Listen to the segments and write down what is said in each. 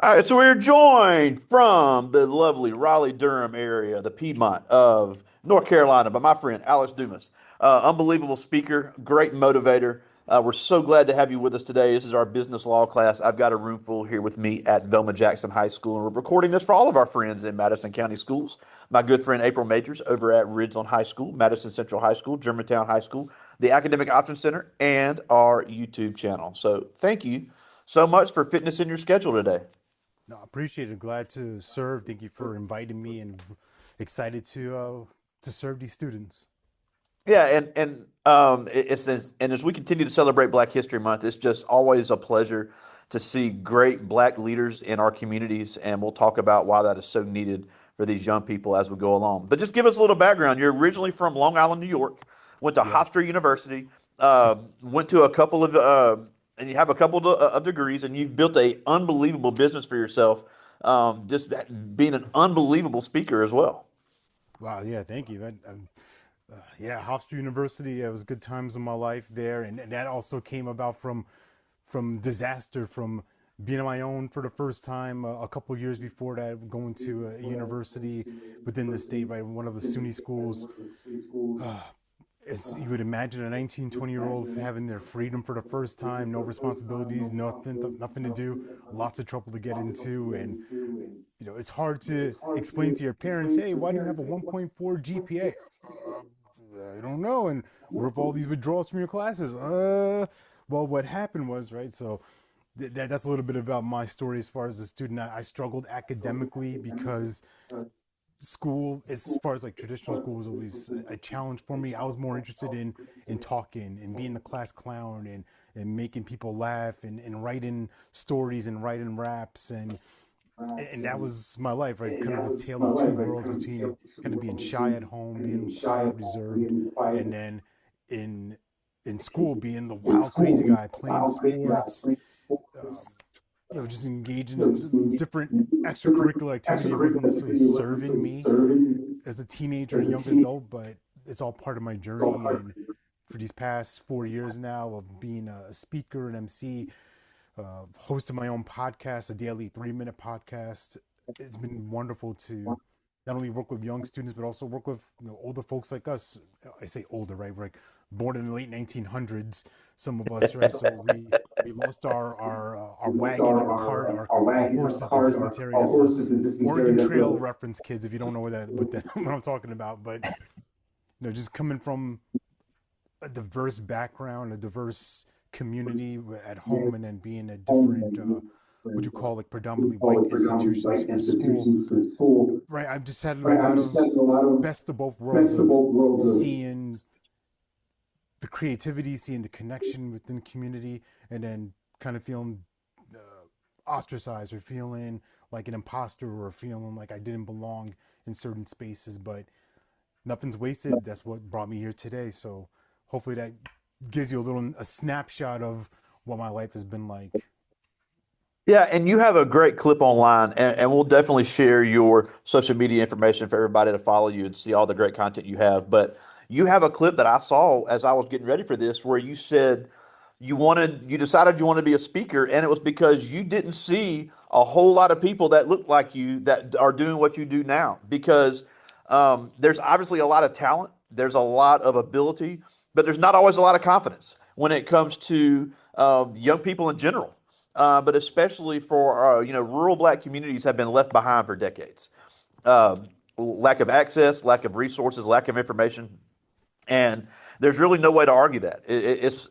All right, so we're joined from the lovely Raleigh-Durham area, the Piedmont of North Carolina, by my friend Alex Dumas. Unbelievable speaker, great motivator. We're so glad to have you with us today. This is our business law class. I've got a room full here with me at Velma Jackson High School, and we're recording this for all of our friends in Madison County schools. My good friend April Majors over at Ridgeland High School, Madison Central High School, Germantown High School, the Academic Options Center, and our YouTube channel. So thank you so much for fitting us in your schedule today. No, I appreciate it. Glad to serve. Thank you for inviting me, and excited to serve these students. Yeah, it's and as we continue to celebrate Black History Month, it's just always a pleasure to see great Black leaders in our communities, and we'll talk about why that is so needed for these young people as we go along. But just give us a little background. You're originally from Long Island, New York, went to Yeah. Hofstra University, went to a couple of, and you have a couple of degrees, and you've built a unbelievable business for yourself. Just being an unbelievable speaker as well. Wow. Yeah. Thank you. Yeah. Hofstra University. It was good times in my life there, and that also came about from disaster, from being on my own for the first time a couple of years before that, going to a university within the state, right, one of the SUNY schools. Uh, as you would imagine, a 19, 20-year-old having their freedom for the first time, no responsibilities, nothing to do, lots of trouble to get into. And it's hard to explain to your parents, hey, why do you have a 1.4 GPA? I don't know. And where have all these withdrawals from your classes? Well, what happened was, right, so that's a little bit about my story as far as a student. I struggled academically because school, as far as like traditional school, was always a challenge for me. I was more interested in talking and being the class clown, and making people laugh, and writing stories and writing raps, and that was my life, right? Kind of a tale of two worlds, between kind of being shy at home, being quiet, reserved, and then in in school being the wild, crazy guy playing sports, um, just engaging in different extracurricular activity. It wasn't necessarily serving me as a teenager and young adult, but it's all part of my journey. And for these past 4 years now of being a speaker, an MC, hosting my own podcast, a daily 3-minute podcast, it's been wonderful to not only work with young students, but also work with older folks like us. I say older, right? We're like born in the late 1900s, some of us, right? So we lost our wagon, our cart, our horses to dysentery. That's a Oregon Trail reference, kids, if you don't know what I'm talking about. But just coming from a diverse background, a diverse community at home, and then being at different, what you call like predominantly white institutions for school, right? I've just had a lot of best of both worlds of seeing the creativity, seeing the connection within the community, and then kind of feeling ostracized, or feeling like an imposter, or feeling like I didn't belong in certain spaces. But nothing's wasted. That's what brought me here today. So hopefully that gives you a snapshot of what my life has been like. Yeah, and you have a great clip online, and we'll definitely share your social media information for everybody to follow you and see all the great content you have. But you have a clip that I saw as I was getting ready for this, where you said you decided you wanted to be a speaker, and it was because you didn't see a whole lot of people that look like you that are doing what you do now. Because there's obviously a lot of talent, there's a lot of ability, but there's not always a lot of confidence when it comes to young people in general, but especially for rural Black communities have been left behind for decades. Lack of access, lack of resources, lack of information, and there's really no way to argue that. It's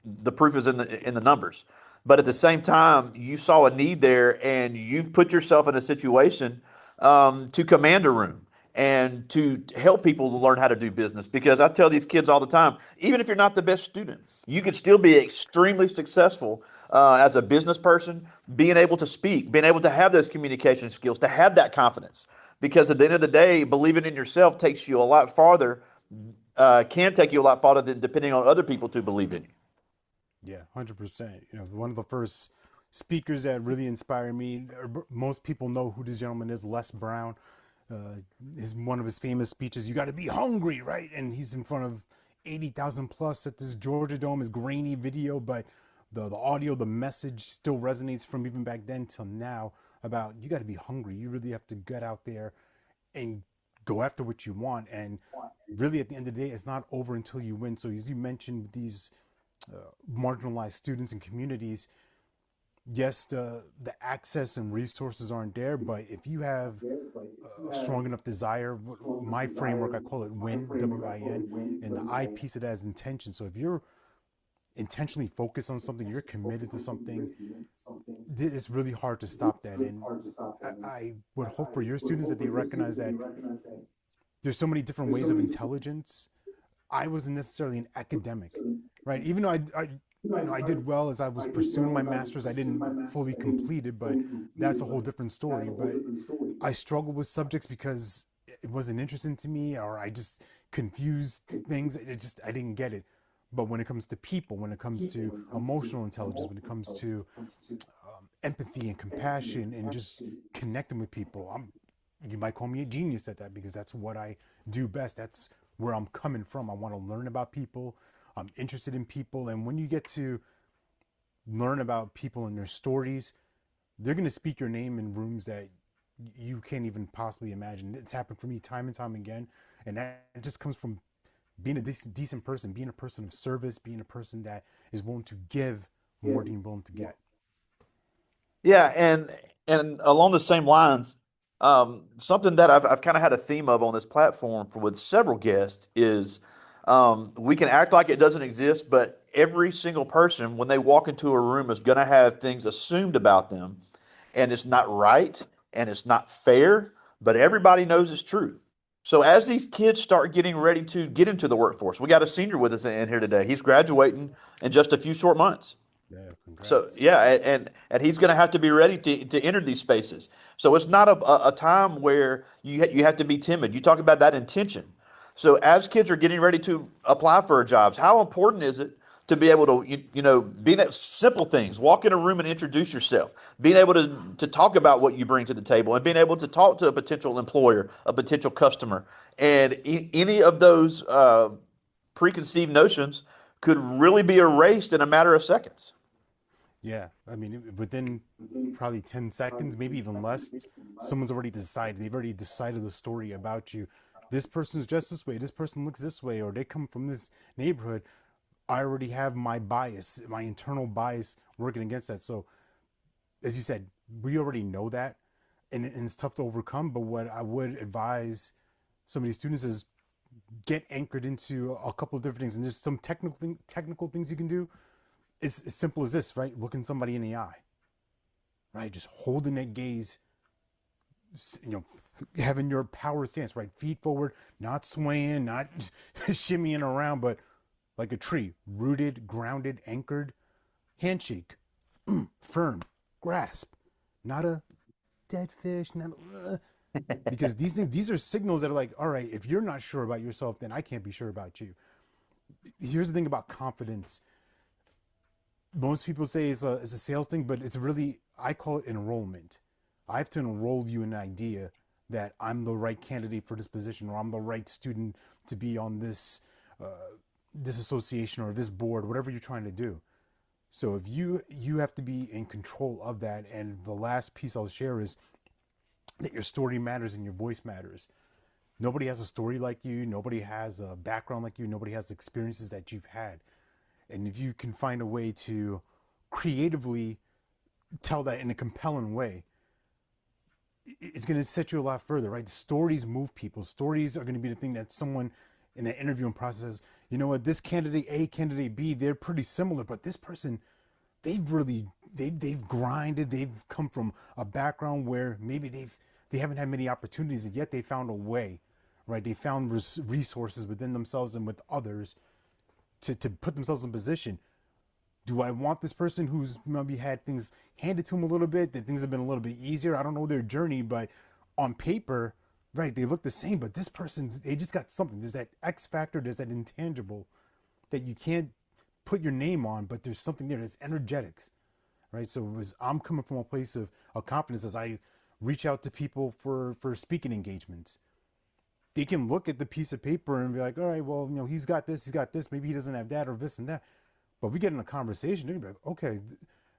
the proof is in the numbers. But at the same time, you saw a need there, and you've put yourself in a situation to command a room and to help people to learn how to do business. Because I tell these kids all the time, even if you're not the best student, you can still be extremely successful as a business person, being able to speak, being able to have those communication skills, to have that confidence. Because at the end of the day, believing in yourself takes you a lot farther, can take you a lot farther than depending on other people to believe in you. Yeah, 100%. One of the first speakers that really inspired me, most people know who this gentleman is, Les Brown. Is one of his famous speeches, you got to be hungry, right? And he's in front of 80,000 plus at this Georgia Dome, his grainy video. But the audio, the message still resonates from even back then till now about you got to be hungry. You really have to get out there and go after what you want. And really, at the end of the day, it's not over until you win. So, as you mentioned, these marginalized students and communities, yes, the access and resources aren't there, but if you have a strong enough desire, my framework, I call it WIN, WIN, and the I piece of that is intention. So if you're intentionally focused on something, you're committed to something, it's really hard to stop that. And I would hope for your students that they recognize that there's so many different ways of intelligence. I wasn't necessarily an academic, right? Even though I did well as I was pursuing my master's, I didn't fully complete it, but that's a whole different story. But I struggled with subjects because it wasn't interesting to me, or I just confused things. It just I didn't get it. But when it comes to people, when it comes to emotional intelligence, when it comes to empathy and compassion and just connecting with people, you might call me a genius at that because that's what I do best. That's where I'm coming from. I want to learn about people. I'm interested in people, and when you get to learn about people and their stories, they're going to speak your name in rooms that you can't even possibly imagine. It's happened for me time and time again, and that just comes from being a decent person, being a person of service, being a person that is willing to give more than you're willing to get. Yeah, and along the same lines, something that I've kind of had a theme of on this platform for with several guests is we can act like it doesn't exist, but every single person when they walk into a room is going to have things assumed about them, and it's not right and it's not fair, but everybody knows it's true. So as these kids start getting ready to get into the workforce, we got a senior with us in here today. He's graduating in just a few short months. Yeah, So congrats. yeah, and he's going to have to be ready to enter these spaces. So it's not a time where you have to be timid. You talk about that intention. So as kids are getting ready to apply for jobs, how important is it to be able to be that simple things, walk in a room and introduce yourself, being able to talk about what you bring to the table, and being able to talk to a potential employer, a potential customer, and any of those preconceived notions could really be erased in a matter of seconds. Yeah, I mean, within probably 10 seconds, maybe even less, someone's already decided. They've already decided the story about you. This person's dressed this way, this person looks this way, or they come from this neighborhood. I already have my bias, my internal bias working against that. So, as you said, we already know that, and it's tough to overcome. But what I would advise some of these students is get anchored into a couple of different things. And there's some technical things you can do. It's as simple as this, right? Looking somebody in the eye, right? Just holding that gaze, you know, having your power stance, right? Feet forward, not swaying, not shimmying around, but like a tree, rooted, grounded, anchored. Handshake, firm, grasp, not a dead fish, not because these are signals that are like, all right, if you're not sure about yourself, then I can't be sure about you. Here's the thing about confidence. Most people say it's a sales thing, but it's really, I call it enrollment. I have to enroll you in an idea that I'm the right candidate for this position, or I'm the right student to be on this association or this board, whatever you're trying to do. So if you have to be in control of that. And the last piece I'll share is that your story matters and your voice matters. Nobody has a story like you. Nobody has a background like you. Nobody has experiences that you've had. And if you can find a way to creatively tell that in a compelling way, it's going to set you a lot further, right? Stories move people. Stories are going to be the thing that someone in the interviewing process says, you know what, this candidate A, candidate B, they're pretty similar, but this person, they've grinded, they've come from a background where maybe they haven't had many opportunities, and yet they found a way, right? They found resources within themselves and with others to put themselves in position. Do I want this person who's maybe had things handed to them a little bit, that things have been a little bit easier? I don't know their journey, but on paper, right, they look the same, but this person's, they just got something. There's that X factor, there's that intangible that you can't put your name on, but there's something there. There's energetics, right? So as I'm coming from a place of confidence as I reach out to people for speaking engagements, they can look at the piece of paper and be like, all right, well, he's got this, maybe he doesn't have that or this and that. But we get in a conversation, they're gonna be like, okay,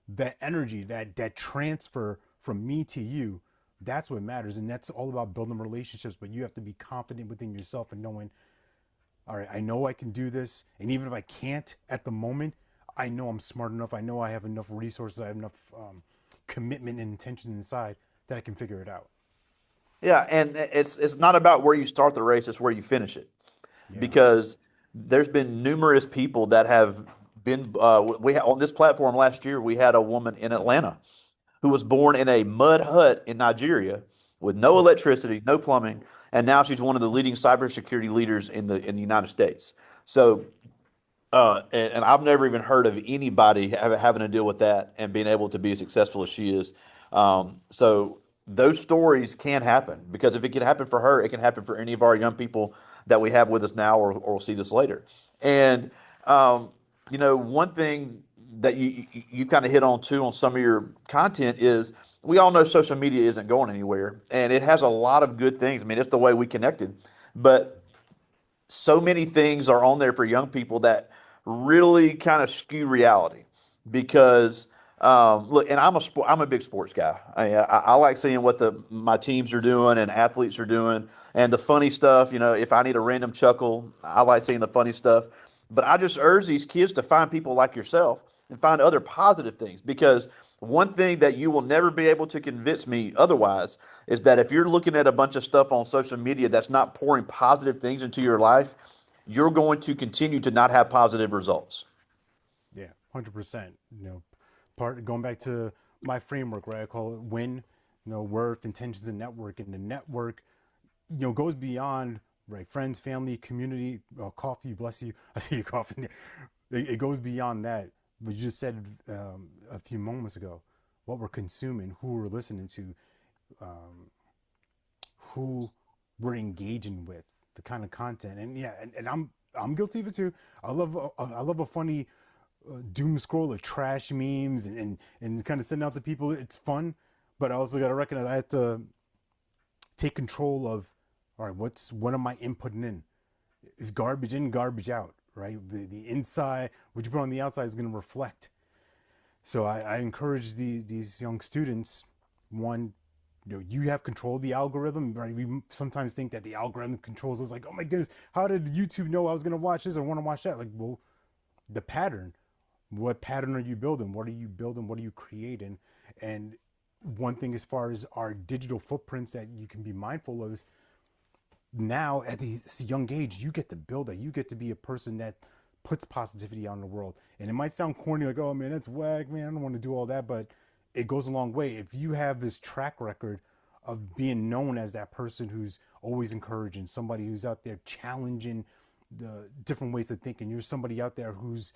that energy, that transfer from me to you, that's what matters, and that's all about building relationships. But you have to be confident within yourself and knowing, all right, I know I can do this, and even if I can't at the moment, I know I'm smart enough. I know I have enough resources. I have enough commitment and intention inside that I can figure it out. Yeah, and it's not about where you start the race, it's where you finish it. Yeah. Because there's been numerous people that have been on this platform last year we had a woman in Atlanta who was born in a mud hut in Nigeria with no Mm. electricity, no plumbing, and now she's one of the leading cybersecurity leaders in the United States. So and I've never even heard of anybody having to deal with that and being able to be as successful as she is. So those stories can happen because if it can happen for her, it can happen for any of our young people that we have with us now or will see this later. And um, one thing that you kind of hit on too on some of your content is we all know social media isn't going anywhere, and it has a lot of good things. I mean, it's the way we connected, but so many things are on there for young people that really kind of skew reality because look, and I'm a big sports guy. I like seeing what my teams are doing and athletes are doing and the funny stuff. If I need a random chuckle, I like seeing the funny stuff. But I just urge these kids to find people like yourself and find other positive things because one thing that you will never be able to convince me otherwise is that if you're looking at a bunch of stuff on social media that's not pouring positive things into your life, you're going to continue to not have positive results. Yeah, 100%. Part going back to my framework, right? I call it win, worth, intentions, and network. And the network, goes beyond, right, friends, family, community, coffee, bless you. I see you coughing. It goes beyond that. What you just said a few moments ago, what we're consuming, who we're listening to, um, who we're engaging with, the kind of content, and yeah, and I'm guilty of it too. I love a funny doom scroll of trash memes and kind of sending out to people. It's fun, but I also got to recognize I have to take control of, all right, what am I inputting in? Is garbage in, garbage out, right? The inside, what you put on the outside is going to reflect. So I encourage these young students, one, you have control of the algorithm, right? We sometimes think that the algorithm controls us, like, oh my goodness, how did YouTube know I was going to watch this or want to watch that? Like, well, the pattern. What pattern are you building? What are you building? What are you creating? And one thing as far as our digital footprints that you can be mindful of is now at this young age, you get to build that. You get to be a person that puts positivity out in the world. And it might sound corny, like, oh man, that's whack, man. I don't want to do all that, but it goes a long way. If you have this track record of being known as that person who's always encouraging, somebody who's out there challenging the different ways of thinking, you're somebody out there who's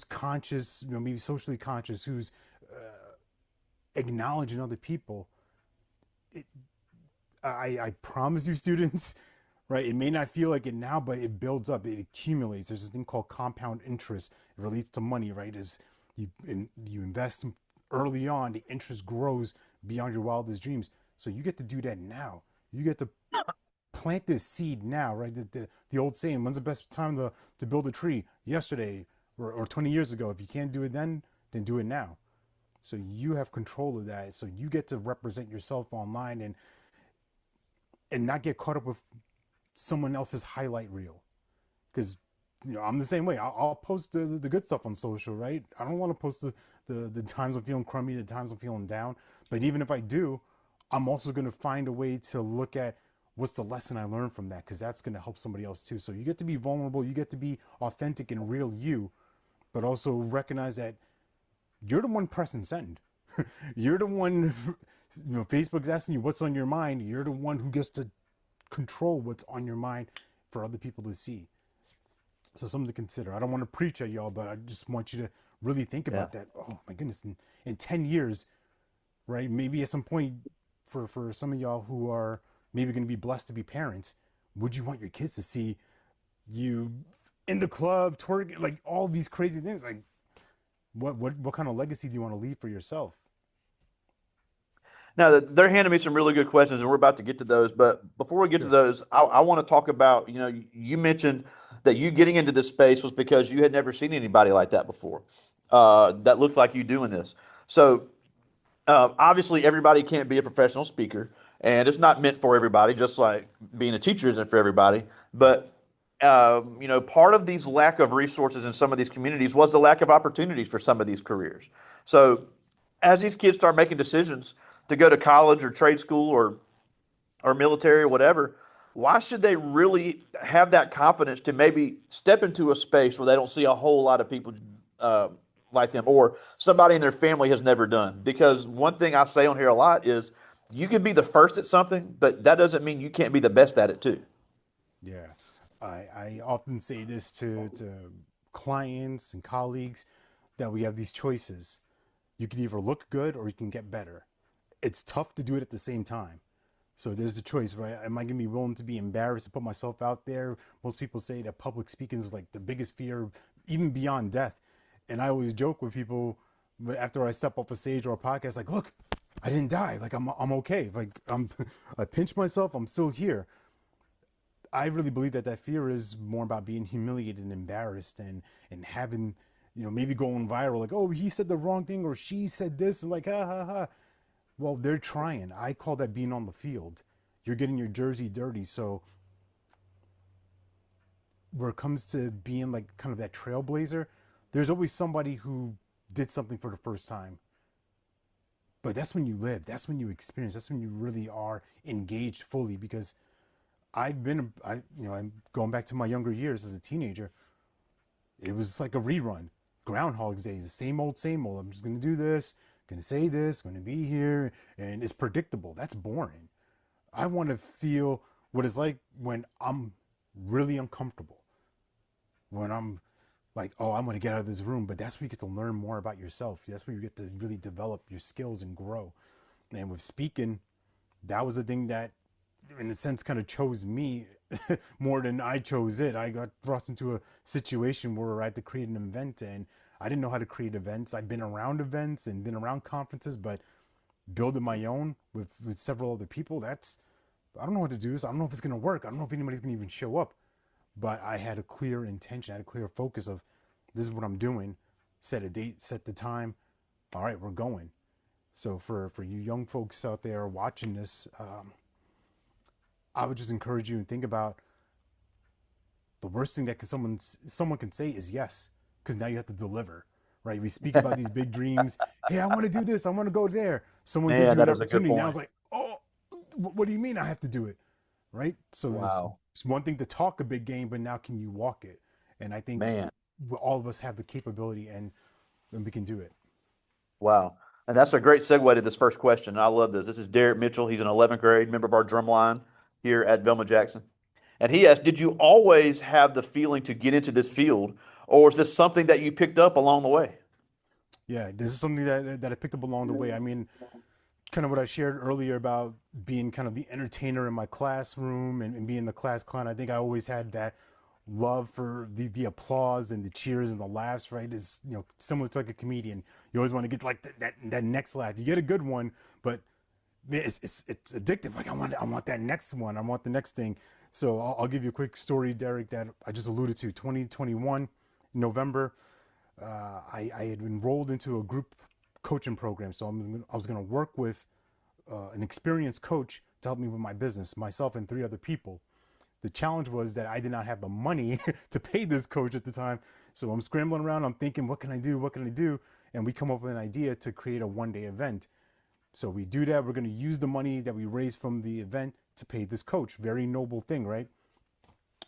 conscious, maybe socially conscious, who's acknowledging other people. It, I promise you, students, right? It may not feel like it now, but it builds up. It accumulates. There's this thing called compound interest. It relates to money, right? As you invest early on, the interest grows beyond your wildest dreams. So you get to do that now. You get to plant this seed now, right? The old saying, when's the best time to build a tree? Yesterday or 20 years ago. If you can't do it then do it now. So you have control of that. So you get to represent yourself online and not get caught up with someone else's highlight reel. Because I'm the same way. I'll post the good stuff on social, right? I don't want to post the times I'm feeling crummy, the times I'm feeling down. But even if I do, I'm also going to find a way to look at what's the lesson I learned from that, because that's going to help somebody else too. So you get to be vulnerable, you get to be authentic and real you, but also recognize that you're the one pressing send. You're the one, Facebook's asking you what's on your mind. You're the one who gets to control what's on your mind for other people to see. So something to consider. I don't want to preach at y'all, but I just want you to really think Yeah. about that. Oh my goodness, in 10 years, right? Maybe at some point for some of y'all who are maybe going to be blessed to be parents, would you want your kids to see you in the club, twerking, like all these crazy things? Like what kind of legacy do you want to leave for yourself? Now, they're handing me some really good questions, and we're about to get to those. But before we get to Sure. those, I want to talk about, you mentioned that you getting into this space was because you had never seen anybody like that before, that looked like you doing this. So, obviously, everybody can't be a professional speaker, and it's not meant for everybody, just like being a teacher isn't for everybody. But part of these lack of resources in some of these communities was the lack of opportunities for some of these careers. So, as these kids start making decisions to go to college or trade school or military or whatever, why should they really have that confidence to maybe step into a space where they don't see a whole lot of people uh, like them or somebody in their family has never done? Because one thing I say on here a lot is you can be the first at something, but that doesn't mean you can't be the best at it too. Yeah. I often say this to clients and colleagues that we have these choices. You can either look good or you can get better. It's tough to do it at the same time. So there's the choice, right? Am I going to be willing to be embarrassed to put myself out there? Most people say that public speaking is like the biggest fear, even beyond death. And I always joke with people, but after I step off a stage or a podcast, like, look, I didn't die. Like I'm okay. Like I pinched myself. I'm still here. I really believe that that fear is more about being humiliated and embarrassed and having, maybe going viral. Like, oh, he said the wrong thing or she said this, and like, ha ha ha. Well, they're trying. I call that being on the field. You're getting your jersey dirty. So where it comes to being like kind of that trailblazer, there's always somebody who did something for the first time. But that's when you live. That's when you experience. That's when you really are engaged fully. Because I'm going back to my younger years as a teenager. It was like a rerun. Groundhog's Day, the same old, same old. I'm just gonna do this, gonna say this, gonna be here, and it's predictable. That's boring. I want to feel what it's like when I'm really uncomfortable, when I'm like, oh, I'm gonna get out of this room. But that's where you get to learn more about yourself. That's where you get to really develop your skills and grow. And with speaking, that was the thing that, in a sense, kind of chose me more than I chose it. I got thrust into a situation where I had to create an event, and I didn't know how to create events. I've been around events and been around conferences, but building my own with several other people, that's, I don't know what to do. So I don't know if it's going to work. I don't know if anybody's going to even show up. But I had a clear intention. I had a clear focus of this is what I'm doing. Set a date, set the time. All right, we're going. So for you young folks out there watching this, I would just encourage you and think about the worst thing that someone can say is yes, because now you have to deliver, right? We speak about these big dreams. Hey, I want to do this. I want to go there. Someone gives Man, you an that is a good opportunity. Now point. it's like, oh, what do you mean I have to do it, right? So Wow. it's one thing to talk a big game, but now can you walk it? And I think Man. all of us have the capability, and we can do it. Wow. And that's a great segue to this first question. I love this. This is Derek Mitchell. He's an 11th grade member of our drum line here at Velma Jackson. And he asked, did you always have the feeling to get into this field, or is this something that you picked up along the way? Yeah, this is something that I picked up along the way. I mean, kind of what I shared earlier about being kind of the entertainer in my classroom and being the class clown. I think I always had that love for the applause and the cheers and the laughs, right? Is, similar to like a comedian. You always want to get like that next laugh. You get a good one, but man, it's addictive. Like I want that next one. I want the next thing. So I'll give you a quick story, Derek, that I just alluded to. 2021, November, I had enrolled into a group coaching program. So I was going to work with an experienced coach to help me with my business, myself and three other people. The challenge was that I did not have the money to pay this coach at the time. So I'm scrambling around. I'm thinking, what can I do? What can I do? And we come up with an idea to create a one-day event. So we do that. We're going to use the money that we raised from the event to pay this coach. Very noble thing, right?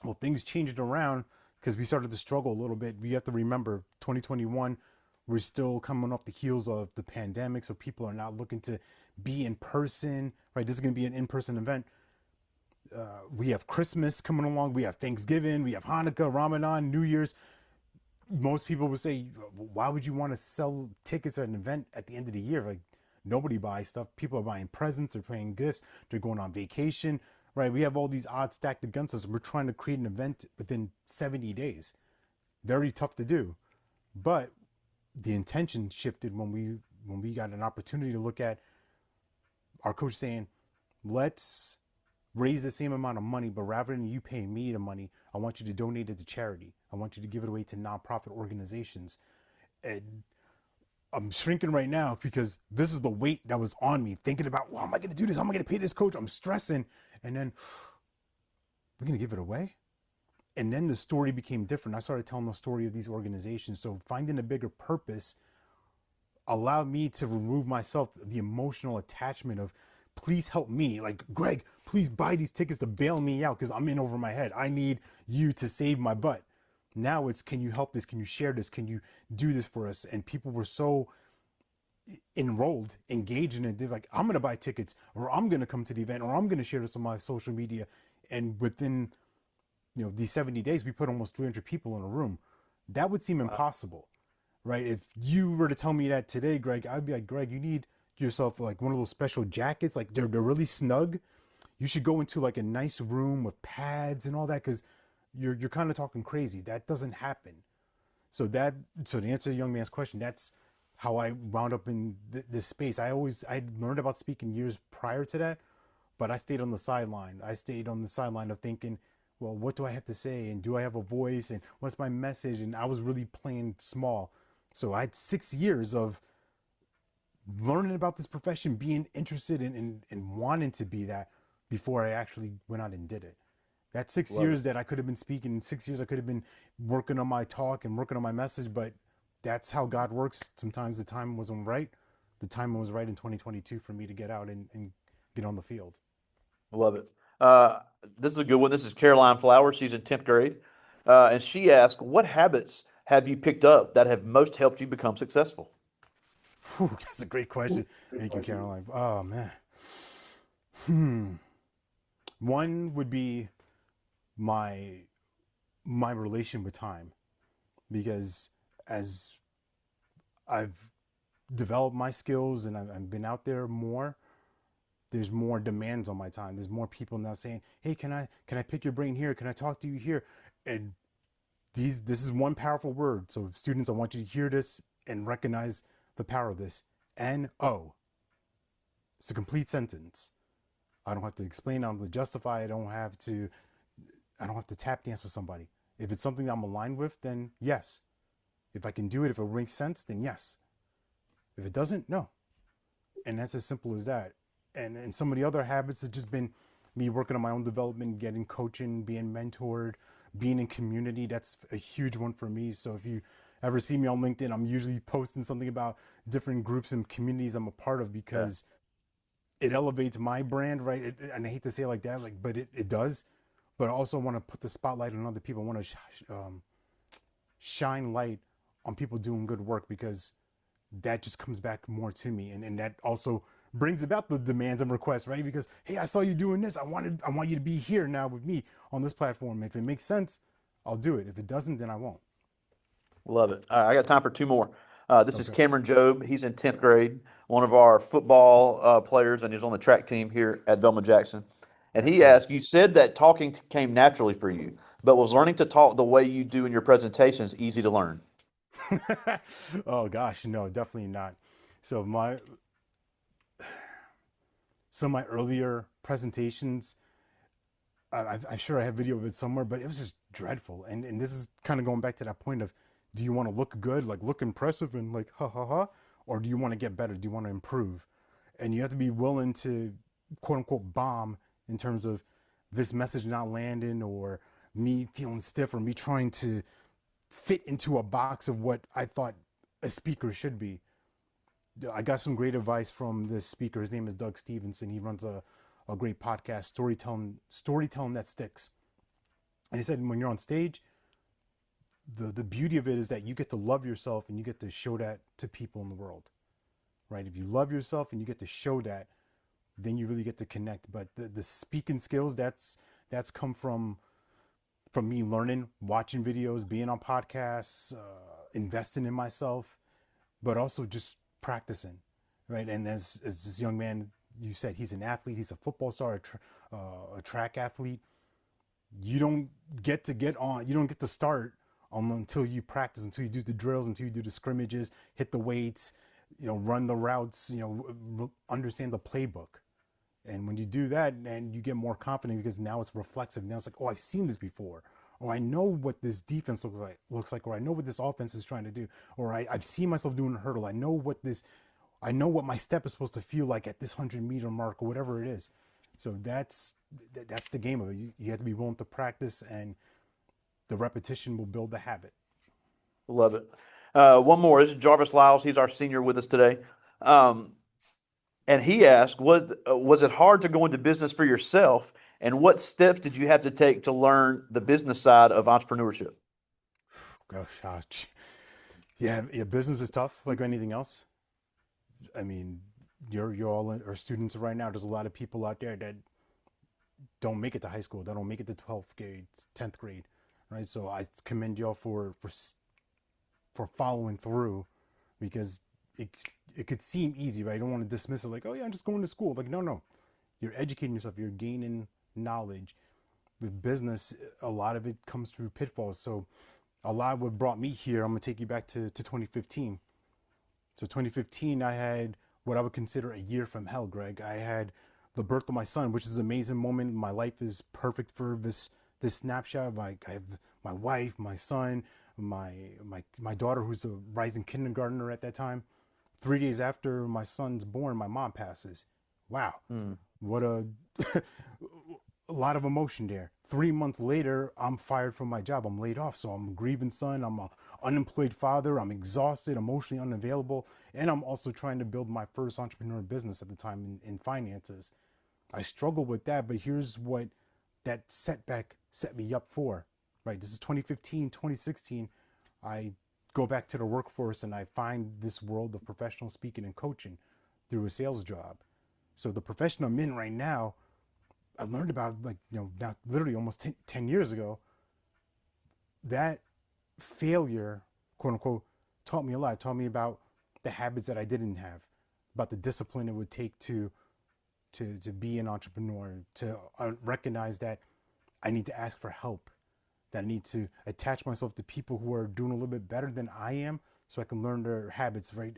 Well, things changed around because we started to struggle a little bit. We have to remember 2021, we're still coming off the heels of the pandemic. So people are not looking to be in person, right? This is going to be an in-person event. We have Christmas coming along. We have Thanksgiving. We have Hanukkah, Ramadan, New Year's. Most people would say, why would you want to sell tickets at an event at the end of the year? Like, nobody buys stuff. People are buying presents. They're paying gifts. They're going on vacation, right? We have all these odds stacked against us. We're trying to create an event within 70 days. Very tough to do. But the intention shifted when we got an opportunity to look at our coach saying, let's raise the same amount of money, but rather than you paying me the money, I want you to donate it to charity. I want you to give it away to nonprofit organizations. And I'm shrinking right now because this is the weight that was on me, thinking about, well, how am I going to do this? How am I going to pay this coach? I'm stressing. And then we're going to give it away. And then the story became different. I started telling the story of these organizations. So finding a bigger purpose allowed me to remove myself the emotional attachment of, please help me. Like, Greg, please buy these tickets to bail me out because I'm in over my head. I need you to save my butt. Now it's, can you help this? Can you share this? Can you do this for us? And people were so enrolled, engaged in it. They're like, I'm going to buy tickets, or I'm going to come to the event, or I'm going to share this on my social media. And within, these 70 days, we put almost 300 people in a room. That would seem Wow. impossible, right? If you were to tell me that today, Greg, I'd be like, Greg, you need yourself like one of those special jackets. Like they're really snug. You should go into like a nice room with pads and all that, because you're kind of talking crazy. That doesn't happen. So to answer the young man's question, that's how I wound up in this space. I learned about speaking years prior to that, but I stayed on the sideline. I stayed on the sideline of thinking, well, what do I have to say? And do I have a voice? And what's my message? And I was really playing small. So I had 6 years of learning about this profession, being interested in wanting to be that before I actually went out and did it. That six Love it. years that I could have been speaking, in 6 years I could have been working on my talk and working on my message, but that's how God works. Sometimes the time wasn't right. The time was right in 2022 for me to get out and get on the field. Love it. Uh, this is a good one. This is Caroline Flowers. She's in 10th grade. And she asked, what habits have you picked up that have most helped you become successful? Whew, that's a great question. Thank you, Caroline. Oh man. Hmm. One would be my my relation with time, because as I've developed my skills and I've been out there more, there's more demands on my time. There's more people now saying, "Hey, can I pick your brain here? Can I talk to you here?" And this is one powerful word. So students, I want you to hear this and recognize the power of this. NO. It's a complete sentence. I don't have to explain. I don't have to justify. I don't have to tap dance with somebody. If it's something that I'm aligned with, then yes. If I can do it, if it makes sense, then yes. If it doesn't, no. And that's as simple as that. And some of the other habits have just been me working on my own development, getting coaching, being mentored, being in community. That's a huge one for me. So if you ever see me on LinkedIn, I'm usually posting something about different groups and communities I'm a part of, Yeah. because it elevates my brand, right? And I hate to say it like that, like, but it does. But I also want to put the spotlight on other people. I want to shine light on people doing good work, because that just comes back more to me. And that also brings about the demands and requests, right? Because, hey, I saw you doing this. I want you to be here now with me on this platform. If it makes sense, I'll do it. If it doesn't, then I won't. Love it. All right, I got time for two more. This is Okay. Cameron Job. He's in 10th grade, one of our football players, and he's on the track team here at Belma Jackson. And he Excellent. asked, you said that talking came naturally for you, but was learning to talk the way you do in your presentations easy to learn? Oh gosh, no, definitely not. So my earlier presentations, I'm sure I have video of it somewhere, but it was just dreadful. And this is kind of going back to that point of, do you want to look good, like look impressive and like ha ha ha, or do you want to get better? Do you want to improve? And you have to be willing to quote unquote bomb in terms of this message not landing, or me feeling stiff, or me trying to fit into a box of what I thought a speaker should be. I got some great advice from this speaker. His name is Doug Stevenson. He runs a great podcast, storytelling that sticks. And he said, when you're on stage, the beauty of it is that you get to love yourself and you get to show that to people in the world, right? If you love yourself and you get to show that, then you really get to connect. But the speaking skills, that's come from me learning, watching videos, being on podcasts, investing in myself, but also just practicing, right? And as this young man, you said he's an athlete, he's a football star, a track athlete. You don't you don't get to start on until you practice, until you do the drills, until you do the scrimmages, hit the weights, run the routes, understand the playbook. And when you do that, and you get more confident because now it's reflexive. Now it's like, oh, I've seen this before, or I know what this defense looks like, or I know what this offense is trying to do, or I've seen myself doing a hurdle. I know what my step is supposed to feel like at this 100-meter mark or whatever it is. So that's the game of it. You have to be willing to practice, and the repetition will build the habit. Love it. One more. This is Jarvis Lyles. He's our senior with us today. Um, and he asked, was it hard to go into business for yourself? And what steps did you have to take to learn the business side of entrepreneurship? Gosh, yeah. Business is tough, like anything else. I mean, you're all are students right now. There's a lot of people out there that don't make it to high school. That don't make it to 12th grade, 10th grade, right? So I commend y'all for following through, because it it could seem easy, right? I don't want to dismiss it like, oh yeah, I'm just going to school. Like, no, you're educating yourself. You're gaining knowledge. With business, a lot of it comes through pitfalls. So a lot of what brought me here, I'm gonna take you back to 2015. So 2015, I had what I would consider a year from hell, Greg. I had the birth of my son, which is an amazing moment. My life is perfect for this snapshot. I have my wife, my son, my daughter, who's a rising kindergartner at that time. 3 days after my son's born, my mom passes. Wow, Mm. what a lot of emotion there. 3 months later, I'm fired from my job. I'm laid off. So I'm a grieving son. I'm an unemployed father. I'm exhausted, emotionally unavailable. And I'm also trying to build my first entrepreneur business at the time in finances. I struggled with that, but here's what that setback set me up for, right? This is 2015, 2016. I go back to the workforce and I find this world of professional speaking and coaching through a sales job. So the profession I'm in right now, I learned about, like, now literally almost 10 years ago. That failure, quote unquote, taught me a lot. It taught me about the habits that I didn't have, about the discipline it would take to be an entrepreneur, to recognize that I need to ask for help, that I need to attach myself to people who are doing a little bit better than I am, so I can learn their habits. Right?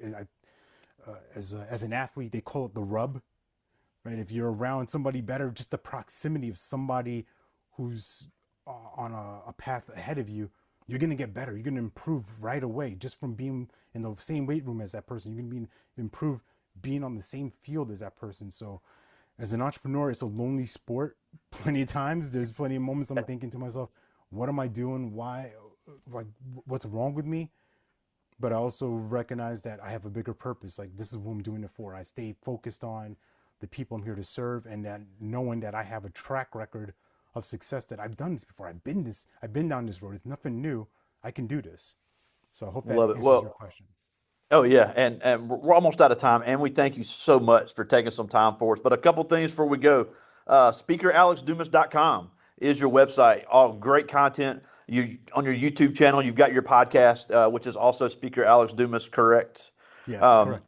As an athlete, they call it the rub. Right? If you're around somebody better, just the proximity of somebody who's on a path ahead of you, you're going to get better. You're going to improve right away just from being in the same weight room as that person. You're going to improve being on the same field as that person. So as an entrepreneur, it's a lonely sport. Plenty of times, there's plenty of moments I'm thinking to myself, what am I doing? Why? Like, what's wrong with me? But I also recognize that I have a bigger purpose. Like, this is what I'm doing it for. I stay focused on the people I'm here to serve, and that knowing that I have a track record of success, that I've done this before. I've been down this road. It's nothing new. I can do this. So I hope that Love it. answers your Well, question. oh yeah, and we're almost out of time, and we thank you so much for taking some time for us. But a couple things before we go. SpeakerAlexDumas.com is your website. All great content. You on your YouTube channel, you've got your podcast, which is also Speaker Alex Dumas, correct? Yes, Um, correct.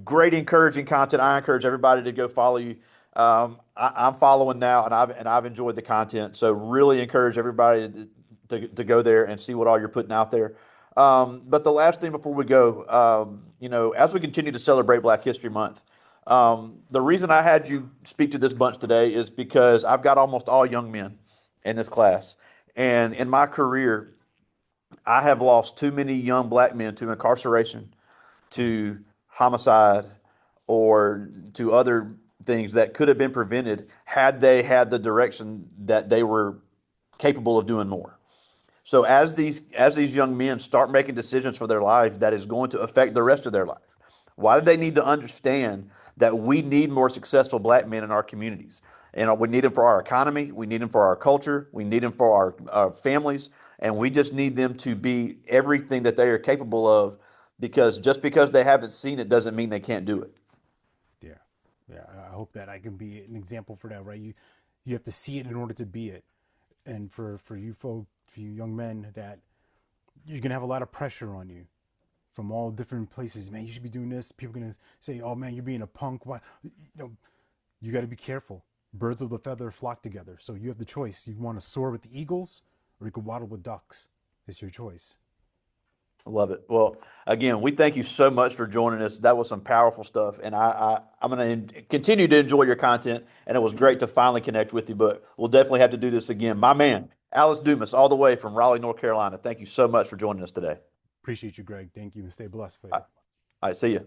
Great encouraging content. I encourage everybody to go follow you. I'm following now, and I've enjoyed the content. So really encourage everybody to go there and see what all you're putting out there. But the last thing before we go, as we continue to celebrate Black History Month, the reason I had you speak to this bunch today is because I've got almost all young men in this class, and in my career, I have lost too many young black men to incarceration, to homicide, or to other things that could have been prevented had they had the direction that they were capable of doing more. So as these young men start making decisions for their life that is going to affect the rest of their life, why do they need to understand that we need more successful black men in our communities? And we need them for our economy, we need them for our culture, we need them for our families, and we just need them to be everything that they are capable of, because just because they haven't seen it doesn't mean they can't do it. Yeah, yeah. I hope that I can be an example for that. Right? You have to see it in order to be it. And for you folks, for you young men, that you're gonna have a lot of pressure on you from all different places. Man, you should be doing this. People are gonna say, "Oh man, you're being a punk." Why? You got to be careful. Birds of the feather flock together. So you have the choice. You want to soar with the eagles, or you could waddle with ducks. It's your choice. I love it. Well, again, we thank you so much for joining us. That was some powerful stuff, and I'm going to continue to enjoy your content. And it was great to finally connect with you. But we'll definitely have to do this again, my man, Alex Dumas, all the way from Raleigh, North Carolina. Thank you so much for joining us today. Appreciate you, Greg. Thank you, and stay blessed for All you. right, see you.